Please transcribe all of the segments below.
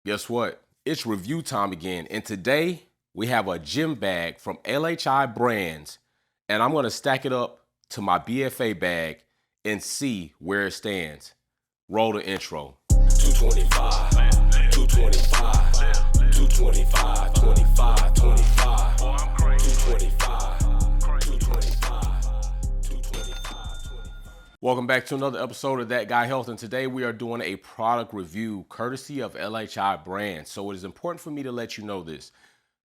Guess what? It's review time again. And today we have a gym bag from LHI Brands. And I'm going to stack it up to my BFA bag and see where it stands. Roll the intro. 225, 225, 225, 25, 25, 225, 225, 225. Welcome back to another episode of That Guy Health, and today we are doing a product review courtesy of LHI Brands. So it is important for me to let you know this.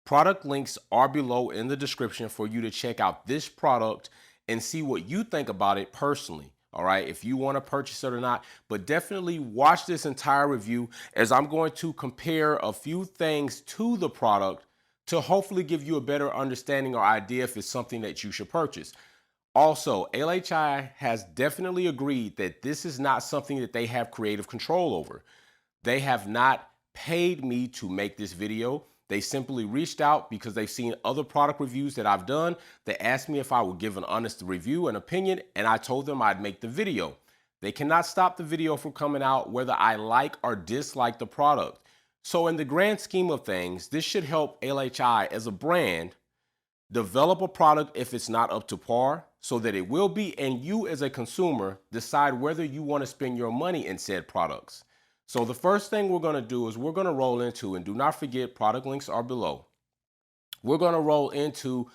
Product links are below in the description for you to check out this product and see what you think about it personally. All right, if you want to purchase it or not, but definitely watch this entire review as I'm going to compare a few things to the product to hopefully give you a better understanding or idea if it's something that you should purchase. Also, LHI has definitely agreed that this is not something that they have creative control over. They have not paid me to make this video. They simply reached out because they've seen other product reviews that I've done. They asked me if I would give an honest review and opinion, and I told them I'd make the video. They cannot stop the video from coming out whether I like or dislike the product. So in the grand scheme of things, this should help LHI as a brand develop a product if it's not up to par, so that it will be, and you as a consumer decide whether you want to spend your money in said products. So the first thing we're going to do is we're going to roll into, and do not forget, product links are below. We're going to roll into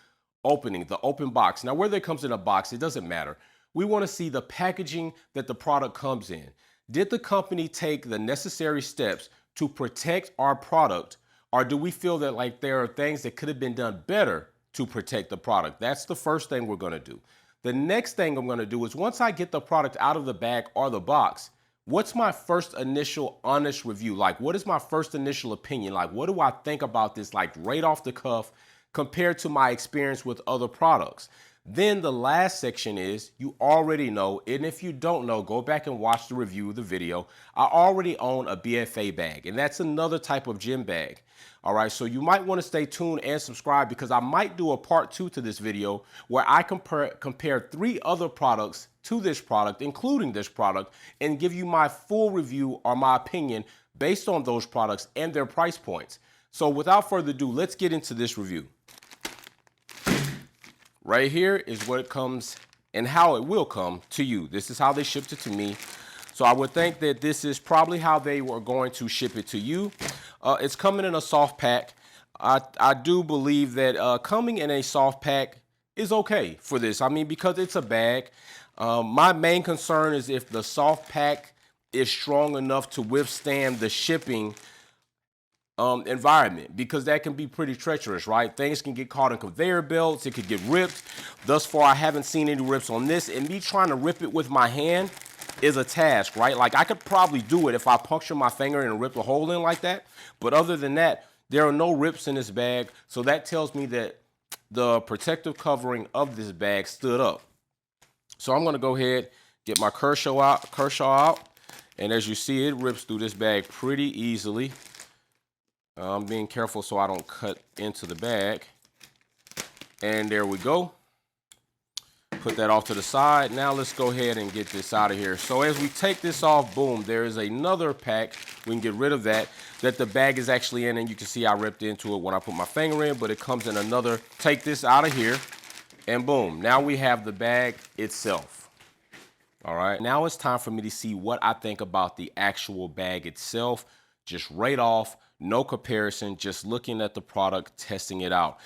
opening the open box. Now, whether it comes in a box, it doesn't matter. We want to see the packaging that the product comes in. Did the company take the necessary steps to protect our product, or do we feel that like there are things that could have been done better to protect the product? That's the first thing we're going to do. The next thing I'm going to do is once I get the product out of the bag or the box, what's my first initial honest review? Like, what is my first initial opinion? Like, what do I think about this, like right off the cuff compared to my experience with other products? Then the last section is, you already know, and if you don't know, go back and watch the review of the video. I already own a BFA bag, and that's another type of gym bag. All right, so you might want to stay tuned and subscribe because I might do a part 2 to this video where I compare 3 other products to this product, including this product, and give you my full review or my opinion based on those products and their price points. So without further ado, let's get into this review. Right here is what it comes and how it will come to you. This is how they shipped it to me. So I would think that this is probably how they were going to ship it to you. It's coming in a soft pack. I do believe that coming in a soft pack is okay for this. I mean, because it's a bag. My main concern is if the soft pack is strong enough to withstand the shipping environment, because that can be pretty treacherous, right? Things can get caught in conveyor belts. It could get ripped. Thus far, I haven't seen any rips on this, and me trying to rip it with my hand is a task, right? Like, I could probably do it if I puncture my finger and rip a hole in like that. But other than that, there are no rips in this bag. So that tells me that the protective covering of this bag stood up. So I'm going to go ahead, get my Kershaw out. And as you see, it rips through this bag pretty easily. I'm being careful so I don't cut into the bag. And there we go. Put that off to the side. Now let's go ahead and get this out of here. So as we take this off, boom, there is another pack. We can get rid of that the bag is actually in, and you can see I ripped into it when I put my finger in, but it comes in another. Take this out of here, and boom, now we have the bag itself. All right, now it's time for me to see what I think about the actual bag itself. Just right off, no comparison, just looking at the product, testing it out.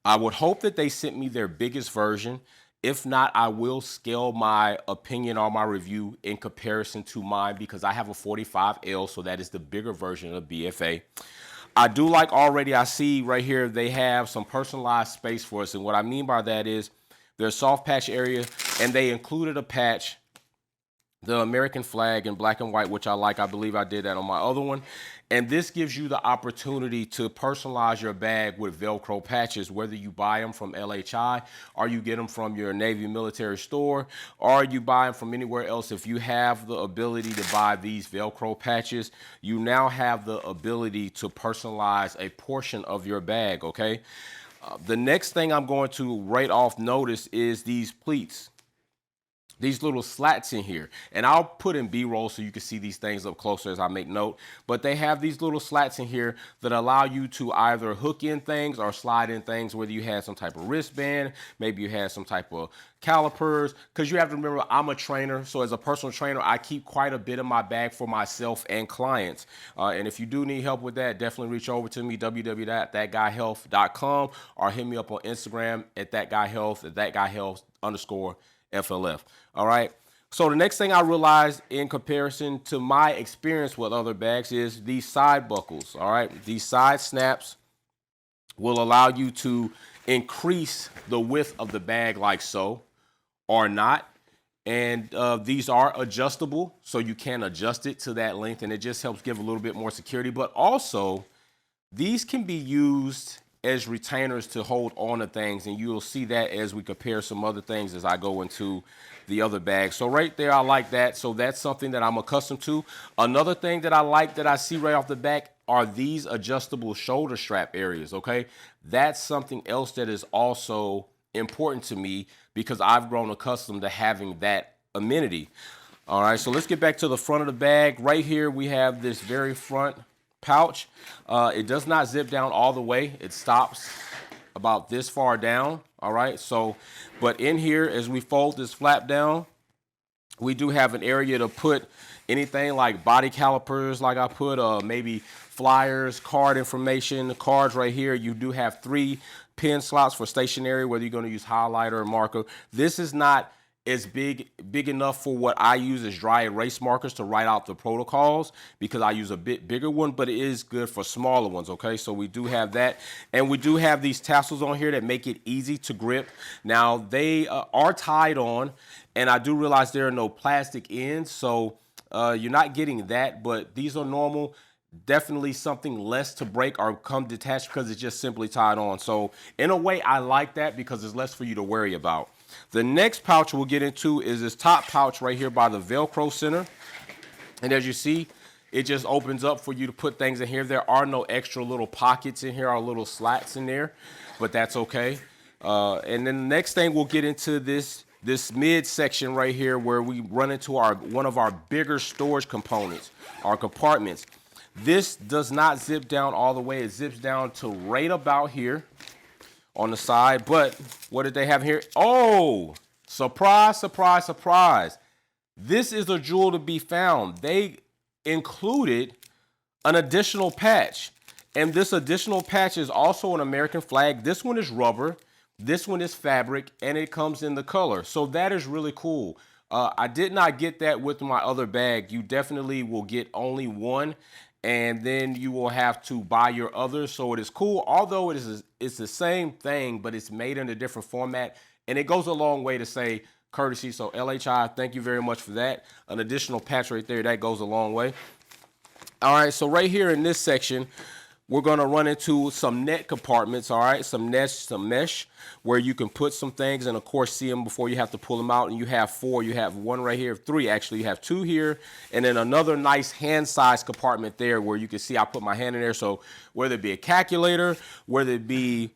I would hope that they sent me their biggest version. If not, I will scale my opinion or my review in comparison to mine because I have a 45L, so that is the bigger version of BFA. I do like already, I see right here, they have some personalized space for us. And what I mean by that is there's soft patch area, and they included a patch, the American flag in black and white, which I like. I believe I did that on my other one. And this gives you the opportunity to personalize your bag with Velcro patches, whether you buy them from LHI or you get them from your Navy military store or you buy them from anywhere else. If you have the ability to buy these Velcro patches, you now have the ability to personalize a portion of your bag, okay? The next thing I'm going to right off notice is these pleats. these little slats in here, and I'll put in B-roll so you can see these things up closer as I make note, but they have these little slats in here that allow you to either hook in things or slide in things, whether you had some type of wristband, maybe you had some type of calipers, because you have to remember I'm a trainer, so as a personal trainer I keep quite a bit in my bag for myself and clients, and if you do need help with that, definitely reach over to me, www.thatguyhealth.com, or hit me up on Instagram at thatguyhealth, at thatguyhealth_FLF. All right. So the next thing I realized in comparison to my experience with other bags is these side buckles. All right. These side snaps will allow you to increase the width of the bag like so, or not. And these are adjustable, so you can adjust it to that length, and it just helps give a little bit more security. But also, these can be used as retainers to hold on to things, and you'll see that as we compare some other things as I go into the other bags. So right there, I like that. So that's something that I'm accustomed to. Another thing that I like that I see right off the back are these adjustable shoulder strap areas, okay? That's something else that is also important to me because I've grown accustomed to having that amenity. All right, so let's get back to the front of the bag. Right here, we have this very front pouch. It does not zip down all the way. It stops about this far down. All right, so, but in here, as we fold this flap down, we do have an area to put anything like body calipers, like I put maybe flyers, card information, the cards right here. You do have 3 pen slots for stationery, whether you're going to use highlighter or marker. This is not as big enough for what I use as dry erase markers to write out the protocols, because I use a bit bigger one, but it is good for smaller ones, okay? So we do have that, and we do have these tassels on here that make it easy to grip. Now, they are tied on, and I do realize there are no plastic ends, so you're not getting that, but these are normal. Definitely something less to break or come detached because it's just simply tied on. So in a way, I like that because it's less for you to worry about. The next pouch we'll get into is this top pouch right here by the Velcro center. And as you see, it just opens up for you to put things in here. There are no extra little pockets in here or little slats in there, but that's okay. And then the next thing we'll get into this mid section right here where we run into one of our bigger storage components, our compartments. This does not zip down all the way. It zips down to right about here on the side. But what did they have here? Oh, surprise, surprise, surprise. This is a jewel to be found. They included an additional patch. And this additional patch is also an American flag. This one is rubber. This one is fabric, and it comes in the color. So that is really cool. I did not get that with my other bag. You definitely will get only one, and then you will have to buy your other. So it is cool, although it's the same thing, but it's made in a different format, and it goes a long way to say courtesy. So LHI, thank you very much for that. An additional patch right there, that goes a long way. All right, so right here in this section, we're going to run into some net compartments, all right, some mesh, where you can put some things and, of course, see them before you have to pull them out. And you have 4. You have 1 right here, 3 actually. You have 2 here, and then another nice hand-sized compartment there where you can see I put my hand in there. So whether it be a calculator, whether it be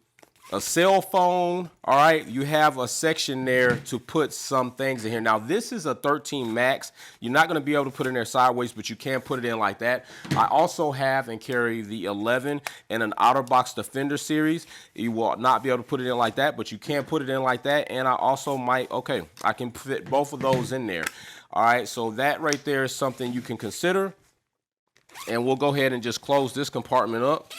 a cell phone, all right, you have a section there to put some things in here. Now, this is a 13 max. You're not going to be able to put it in there sideways, but you can put it in like that. I also have and carry the 11 and an OtterBox Defender series. You will not be able to put it in like that, but you can put it in like that. And I also might, okay, I can fit both of those in there. All right, so that right there is something you can consider. And we'll go ahead and just close this compartment up.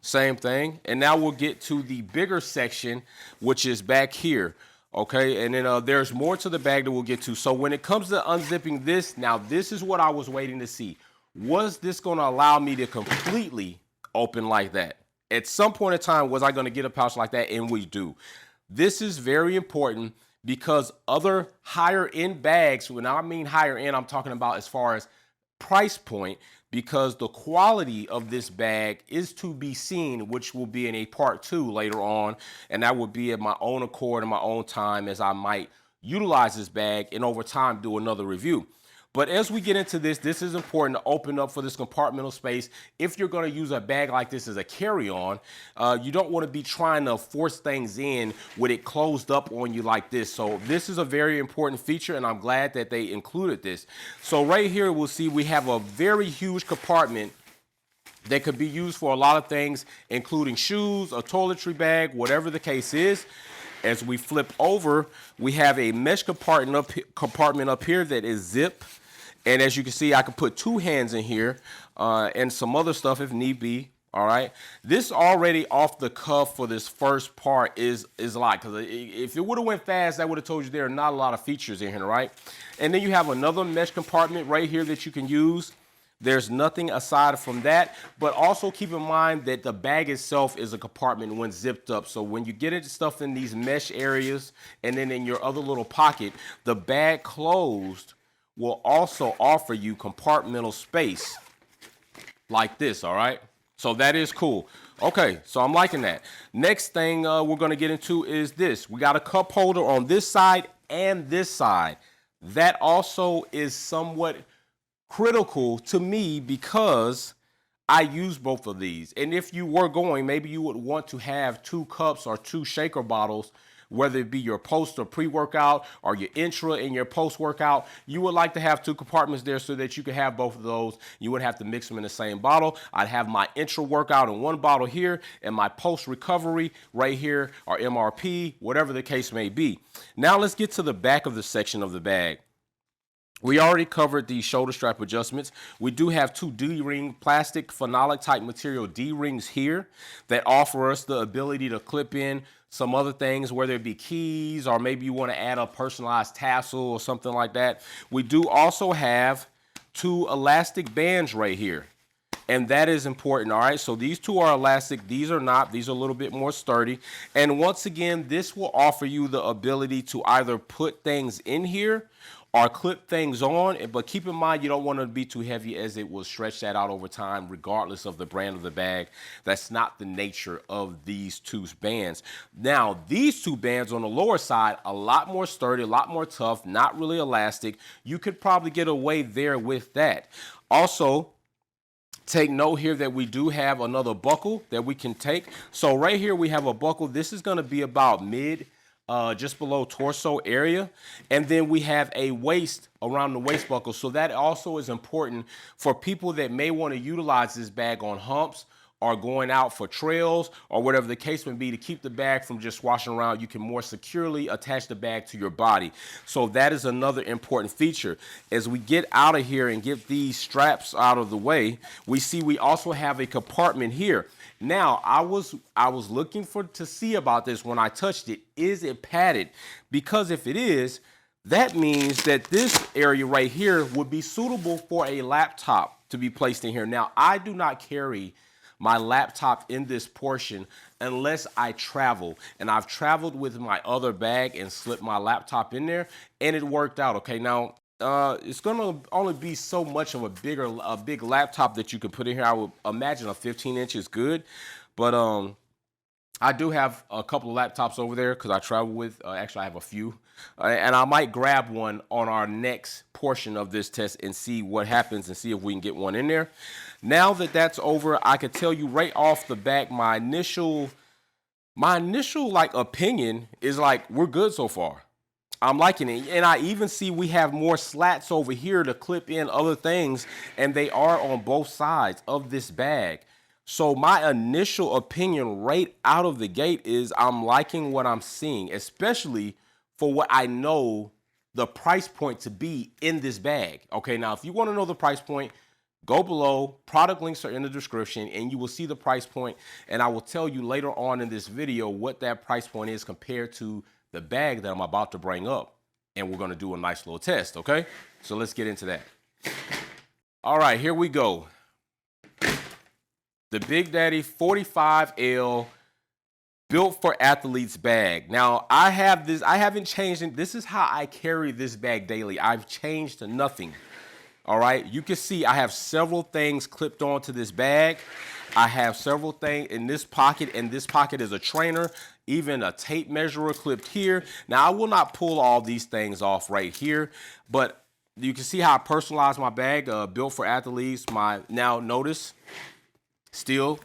Same thing. And now we'll get to the bigger section, which is back here. Okay, and then there's more to the bag that we'll get to. So when it comes to unzipping this, now this is what I was waiting to see. Was this going to allow me to completely open like that? At some point in time, was I going to get a pouch like that? And we do. This is very important because other higher end bags, when I mean higher end, I'm talking about as far as price point, because the quality of this bag is to be seen, which will be in a part 2 later on, and that would be at my own accord and my own time as I might utilize this bag and over time do another review. But as we get into this is important to open up for this compartmental space. If you're going to use a bag like this as a carry-on, you don't want to be trying to force things in with it closed up on you like this. So this is a very important feature, and I'm glad that they included this. So right here, we'll see we have a very huge compartment that could be used for a lot of things, including shoes, a toiletry bag, whatever the case is. As we flip over, we have a mesh compartment up here that is zip. And as you can see, I can put two hands in here and some other stuff if need be. All right. This already off the cuff for this first part is a lot, because if it would have went fast, I would have told you there are not a lot of features in here, right? And then you have another mesh compartment right here that you can use. There's nothing aside from that, but also keep in mind that the bag itself is a compartment when zipped up. So when you get into stuff in these mesh areas and then in your other little pocket, the bag closed will also offer you compartmental space like this, all right? So that is cool. Okay, so I'm liking that. Next thing we're gonna get into is this. We got a cup holder on this side and this side. That also is somewhat critical to me because I use both of these. And if you were going, maybe you would want to have two cups or two shaker bottles, whether it be your post or pre-workout or your intra and your post-workout. You would like to have two compartments there so that you can have both of those. You wouldn't have to mix them in the same bottle. I'd have my intra workout in one bottle here and my post-recovery right here, or MRP, whatever the case may be. Now let's get to the back of the section of the bag. We already covered the shoulder strap adjustments. We do have two D-ring plastic phenolic type material D-rings here that offer us the ability to clip in some other things, whether it be keys or maybe you want to add a personalized tassel or something like that. We do also have two elastic bands right here. And that is important, all right? So these two are elastic. These are not. These are a little bit more sturdy. And once again, this will offer you the ability to either put things in here or clip things on, but keep in mind you don't want it to be too heavy, as it will stretch that out over time regardless of the brand of the bag. That's not the nature of these two bands. Now, these two bands on the lower side, a lot more sturdy, a lot more tough, not really elastic. You could probably get away there with that. Also, take note here that we do have another buckle that we can take. So right here we have a buckle. This is going to be about mid, just below torso area. And then we have a waist around the waist buckle. So that also is important for people that may want to utilize this bag on humps or going out for trails or whatever the case may be, to keep the bag from just swashing around. You can more securely attach the bag to your body. So that is another important feature. As we get out of here and get these straps out of the way, we see we also have a compartment here. Now, I was looking to see about this when I touched it. Is it padded? Because if it is, that means that this area right here would be suitable for a laptop to be placed in here. Now, I do not carry my laptop in this portion unless I travel. And I've traveled with my other bag and slipped my laptop in there, and it worked out. Okay, now it's gonna only be so much of a big laptop that you can put in here. I would imagine a 15-inch is good, but I do have a couple of laptops over there because I travel with. Actually, I have a few, and I might grab one on our next portion of this test and see what happens and see if we can get one in there. Now that that's over, I could tell you right off the back, my initial like opinion is like, we're good so far. I'm liking it. And I even see we have more slats over here to clip in other things, and they are on both sides of this bag. So my initial opinion right out of the gate is I'm liking what I'm seeing, especially for what I know the price point to be in this bag. Okay, now if you want to know the price point, go below. Product links are in the description, and you will see the price point, and I will tell you later on in this video what that price point is compared to the bag that I'm about to bring up, and we're going to do a nice little test. Okay, so let's get into that. All right, here we go. The Big Daddy 45L built for athletes bag. Now I have this, I haven't changed it. This is how I carry this bag daily. I've changed nothing. All right, you can see I have several things clipped onto this bag. I have several things in this pocket, and this pocket is a trainer, even a tape measurer clipped here. Now I will not pull all these things off right here, but you can see how I personalized my bag, built for athletes. Now notice, still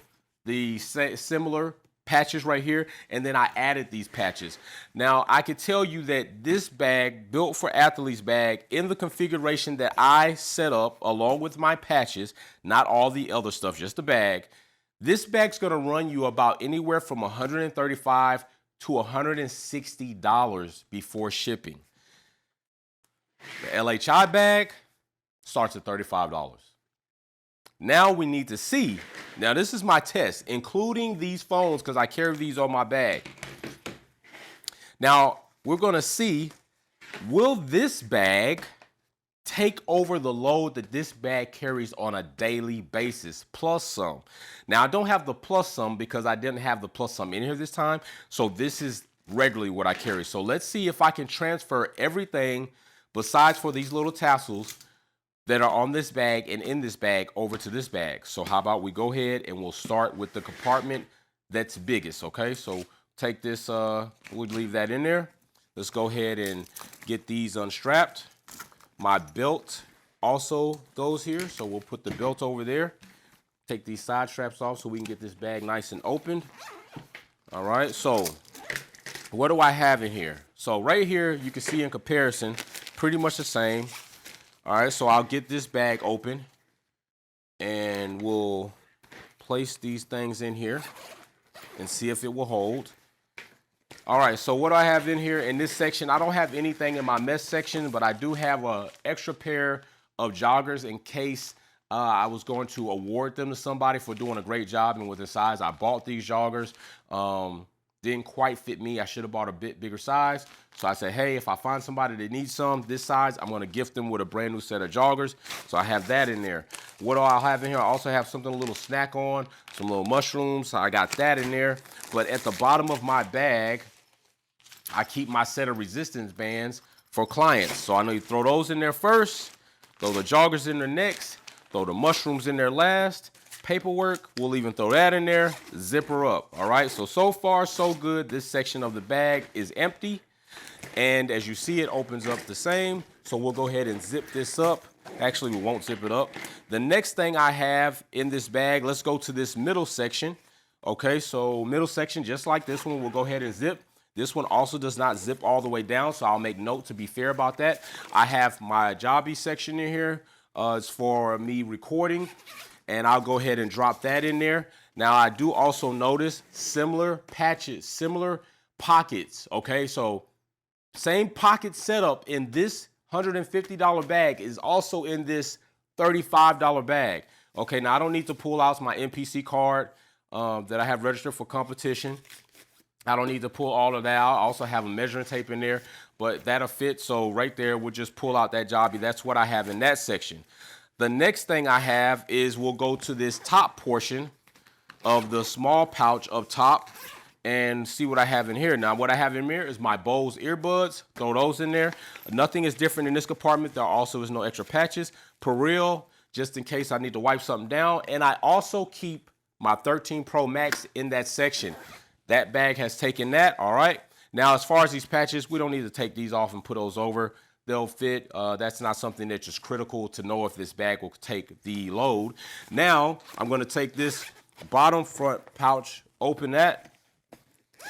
the similar patches right here, and then I added these patches. Now I can tell you that this bag, built for athletes bag, in the configuration that I set up along with my patches, not all the other stuff, just the bag, this bag's gonna run you about anywhere from $135 to $160 before shipping. The LHI bag starts at $35. Now we need to see, now this is my test, including these phones, because I carry these on my bag. Now we're gonna see, will this bag take over the load that this bag carries on a daily basis, plus some. Now I don't have the plus some because I didn't have the plus some in here this time, so this is regularly what I carry. So let's see if I can transfer everything besides for these little tassels that are on this bag and in this bag over to this bag. So how about we go ahead and we'll start with the compartment that's biggest, okay? So take this, we'll leave that in there. Let's go ahead and get these unstrapped. My belt also goes here, so we'll put the belt over there. Take these side straps off so we can get this bag nice and opened. All right, so what do I have in here? So right here, you can see in comparison, pretty much the same. All right, so I'll get this bag open and we'll place these things in here and see if it will hold. All right, so what do I have in here in this section? I don't have anything in my mess section, but I do have an extra pair of joggers in case I was going to award them to somebody for doing a great job. And with the size, I bought these joggers. Didn't quite fit me. I should have bought a bit bigger size. So I said, hey, if I find somebody that needs some this size, I'm gonna gift them with a brand new set of joggers. So I have that in there. What do I have in here? I also have something, a little snack on, some little mushrooms. So I got that in there. But at the bottom of my bag, I keep my set of resistance bands for clients. So I know you throw those in there first, throw the joggers in there next, throw the mushrooms in there last. Paperwork, we'll even throw that in there, zipper up. All right, so far so good. This section of the bag is empty, and as you see, it opens up the same. So we'll go ahead and zip this up. Actually, we won't zip it up. The next thing I have in this bag, let's go to this middle section. Okay, so middle section, just like this one, we'll go ahead and zip. This one also does not zip all the way down, so I'll make note to be fair about that. I have my jobby section in here. It's for me recording. And I'll go ahead and drop that in there. Now I do also notice similar patches, similar pockets, okay? So same pocket setup in this $150 bag is also in this $35 bag. Okay, now I don't need to pull out my NPC card that I have registered for competition. I don't need to pull all of that out. I also have a measuring tape in there, but that'll fit. So right there, we'll just pull out that jobby. That's what I have in that section. The next thing I have is we'll go to this top portion of the small pouch up top and see what I have in here. Now, what I have in here is my Bose earbuds. Throw those in there. Nothing is different in this compartment. There also is no extra patches. Peril, just in case I need to wipe something down. And I also keep my 13 Pro Max in that section. That bag has taken that, all right? Now, as far as these patches, we don't need to take these off and put those over. They'll fit. That's not something that's just critical to know if this bag will take the load. Now, I'm gonna take this bottom front pouch, open that,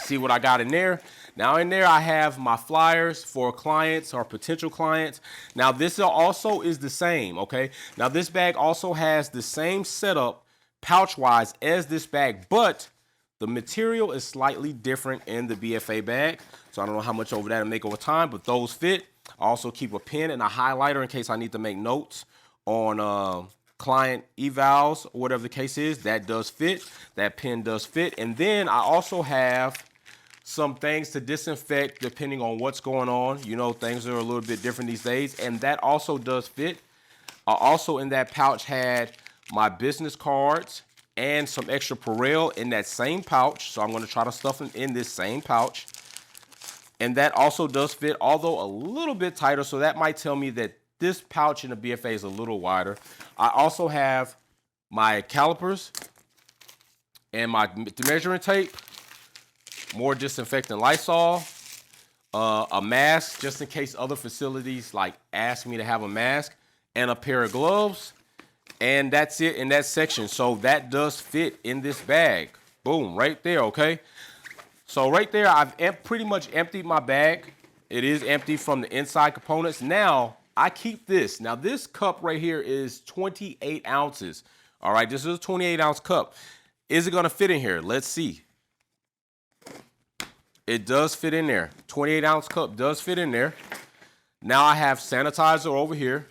see what I got in there. Now in there, I have my flyers for clients or potential clients. Now this also is the same, okay? Now this bag also has the same setup pouch-wise as this bag, but the material is slightly different in the BFA bag. So I don't know how much over that'll make over time, but those fit. I also keep a pen and a highlighter in case I need to make notes on client evals or whatever the case is. That does fit. That pen does fit. And then I also have some things to disinfect depending on what's going on. You know, things are a little bit different these days. And that also does fit. I also in that pouch had my business cards and some extra Perel in that same pouch. So I'm going to try to stuff them in this same pouch. And that also does fit, although a little bit tighter. So that might tell me that this pouch in the BFA is a little wider. I also have my calipers and my measuring tape, more disinfectant Lysol, a mask just in case other facilities like ask me to have a mask, and a pair of gloves. And that's it in that section. So that does fit in this bag. Boom, right there, okay? So right there, I've pretty much emptied my bag. It is empty from the inside components. Now, I keep this. Now, this cup right here is 28 ounces. All right, this is a 28-ounce cup. Is it gonna fit in here? Let's see. It does fit in there. 28-ounce cup does fit in there. Now I have sanitizer over here.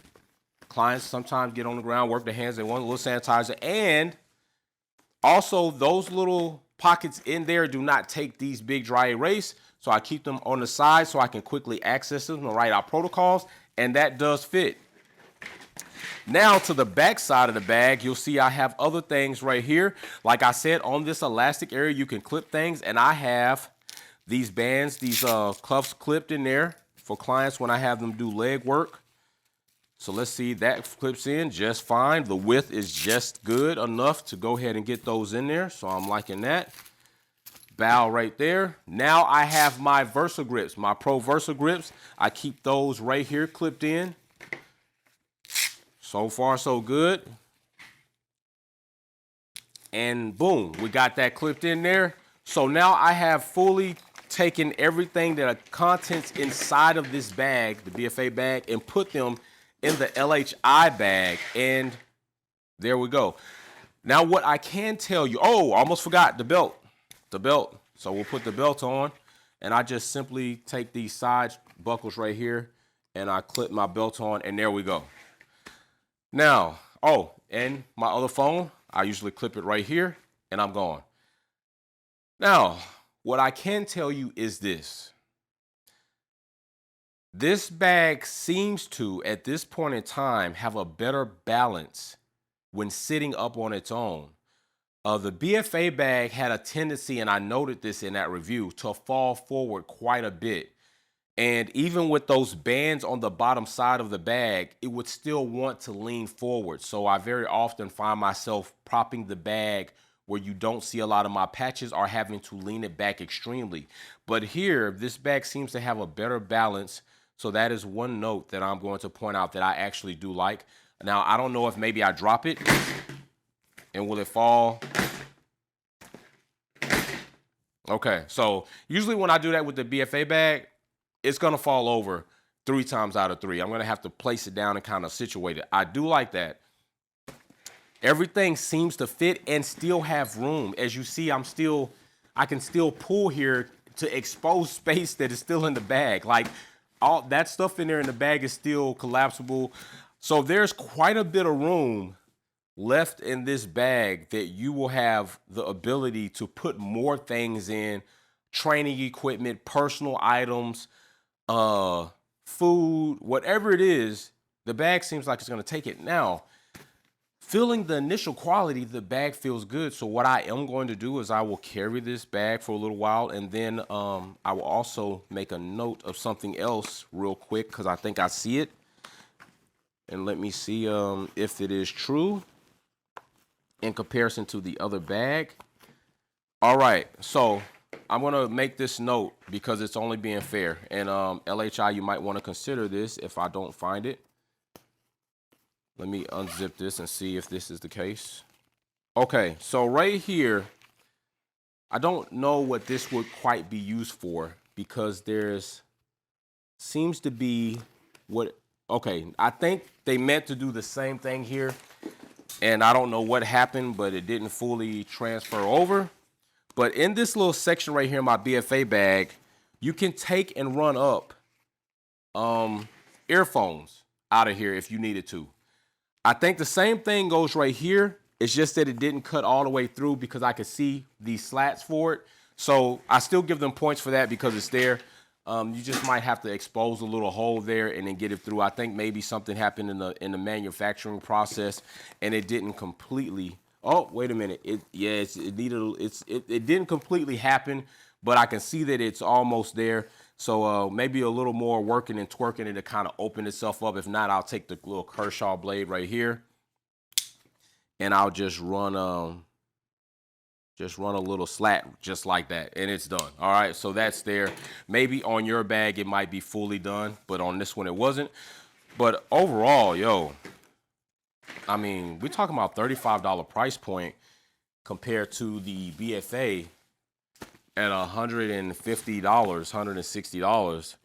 Clients sometimes get on the ground, work their hands, they want a little sanitizer. And also those little pockets in there do not take these big dry erase. So I keep them on the side so I can quickly access them and write out protocols. And that does fit. Now to the back side of the bag, you'll see I have other things right here. Like I said, on this elastic area, you can clip things. And I have these bands, these cuffs clipped in there for clients when I have them do leg work. So let's see, that clips in just fine. The width is just good enough to go ahead and get those in there. So I'm liking that. Bow right there. Now I have my Versa grips, my Pro Versa grips. I keep those right here clipped in. So far, so good. And boom, we got that clipped in there. So now I have fully taken everything that are contents inside of this bag, the BFA bag, and put them in the LHI bag, and there we go. Now what I can tell you, oh, I almost forgot the belt. So we'll put the belt on, and I just simply take these side buckles right here, and I clip my belt on, and there we go. Now, oh, and my other phone, I usually clip it right here, and I'm gone. Now, what I can tell you is this. This bag seems to, at this point in time, have a better balance when sitting up on its own. The BFA bag had a tendency, and I noted this in that review, to fall forward quite a bit. And even with those bands on the bottom side of the bag, it would still want to lean forward. So I very often find myself propping the bag where you don't see a lot of my patches, or having to lean it back extremely. But here, this bag seems to have a better balance. So that is one note that I'm going to point out that I actually do like. Now, I don't know if maybe I drop it and will it fall? Okay, so usually when I do that with the BFA bag, it's gonna fall over 3 times out of 3. I'm gonna have to place it down and kind of situate it. I do like that. Everything seems to fit and still have room. As you see, I can still pull here to expose space that is still in the bag. Like, all that stuff in there in the bag is still collapsible. So there's quite a bit of room left in this bag that you will have the ability to put more things in: training equipment, personal items, food, whatever it is. The bag seems like it's going to take it. Now, feeling the initial quality, the bag feels good. So what I am going to do is I will carry this bag for a little while, and then I will also make a note of something else real quick, because I think I see it. And let me see if it is true in comparison to the other bag. All right, so I'm gonna make this note because it's only being fair. And LHI, you might want to consider this if I don't find it. Let me unzip this and see if this is the case. Okay, so right here, I don't know what this would quite be used for, because seems to be okay, I think they meant to do the same thing here, and I don't know what happened, but it didn't fully transfer over. But in this little section right here in my BFA bag, you can take and run up earphones out of here if you needed to. I think the same thing goes right here. It's just that it didn't cut all the way through because I could see these slats for it. So I still give them points for that because it's there. You just might have to expose a little hole there and then get it through. I think maybe something happened in the manufacturing process and it didn't completely. Oh, wait a minute. It didn't completely happen, but I can see that it's almost there. So maybe a little more working and twerking it to kind of open itself up. If not, I'll take the little Kershaw blade right here, and I'll just run Just run a little slat just like that, and it's done. All right, so that's there. Maybe on your bag it might be fully done, but on this one it wasn't. But overall, yo, I mean, we're talking about $35 price point compared to the BFA at $150, $160,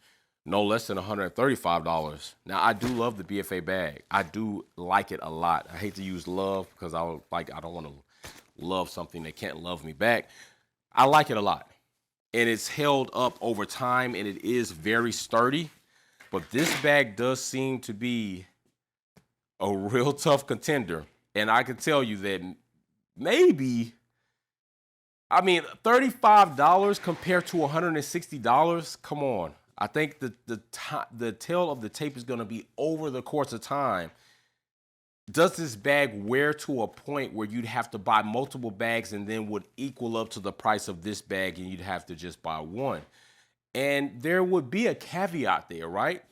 no less than $135. Now, I do love the BFA bag. I do like it a lot. I hate to use love because I don't want to love something that can't love me back. I like it a lot. And it's held up over time, and it is very sturdy. But this bag does seem to be a real tough contender. And I can tell you that maybe, I mean, $35 compared to $160, come on. I think the tail of the tape is going to be over the course of time. Does this bag wear to a point where you'd have to buy multiple bags and then would equal up to the price of this bag and you'd have to just buy one? And there would be a caveat there, right?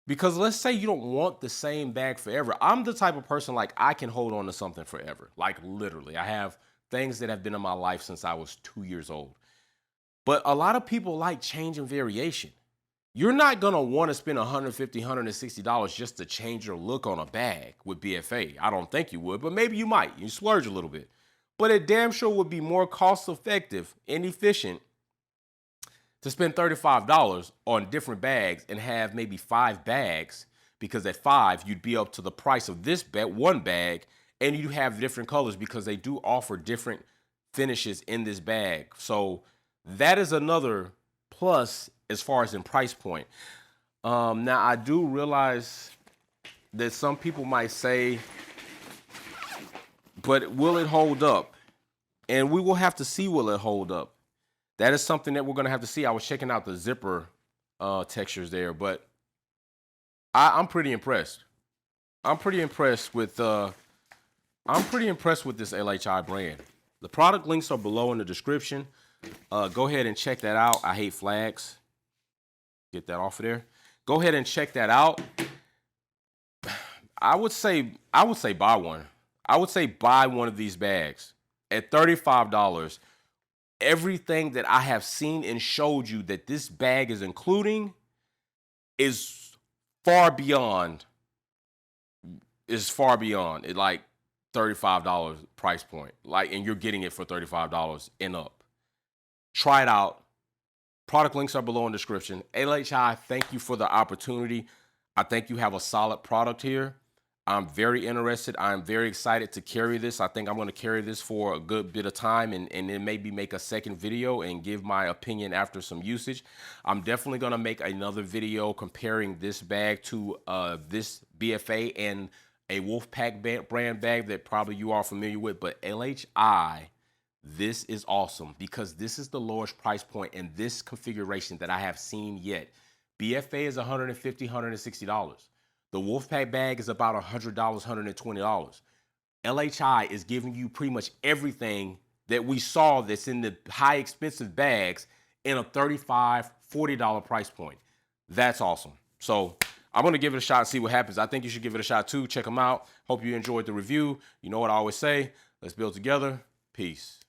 Because let's say you don't want the same bag forever. I'm the type of person, like, I can hold on to something forever. Like, literally. I have things that have been in my life since I was 2 years old. But a lot of people like change and variation. You're not going to want to spend $150, $160 just to change your look on a bag with BFA. I don't think you would, but maybe you might. You splurge a little bit. But it damn sure would be more cost effective and efficient to spend $35 on different bags and have maybe 5 bags, because at 5, you'd be up to the price of this one bag, and you have different colors because they do offer different finishes in this bag. So that is another plus as far as in price point. Now, I do realize that some people might say, but will it hold up? And we will have to see, will it hold up? That is something that we're going to have to see. I was checking out the zipper textures there, but I'm pretty impressed. I'm pretty impressed with this LHI brand. The product links are below in the description. Go ahead and check that out. I hate flags. Get that off of there. Go ahead and check that out. I would say buy one. I would say buy one of these bags at $35. Everything that I have seen and showed you that this bag is including is far beyond it, like $35 price point. Like, and you're getting it for $35 and up. Try it out. Product links are below in the description. LHI, thank you for the opportunity. I think you have a solid product here. I'm very interested. I'm very excited to carry this. I think I'm going to carry this for a good bit of time and then maybe make a second video and give my opinion after some usage. I'm definitely going to make another video comparing this bag to this BFA and a Wolfpack brand bag that probably you are familiar with. But LHI, this is awesome because this is the lowest price point in this configuration that I have seen yet. BFA is $150, $160. The Wolfpack bag is about $100, $120. LHI is giving you pretty much everything that we saw that's in the high expensive bags in a $35, $40 price point. That's awesome. So I'm going to give it a shot and see what happens. I think you should give it a shot too. Check them out. Hope you enjoyed the review. You know what I always say, let's build together. Peace.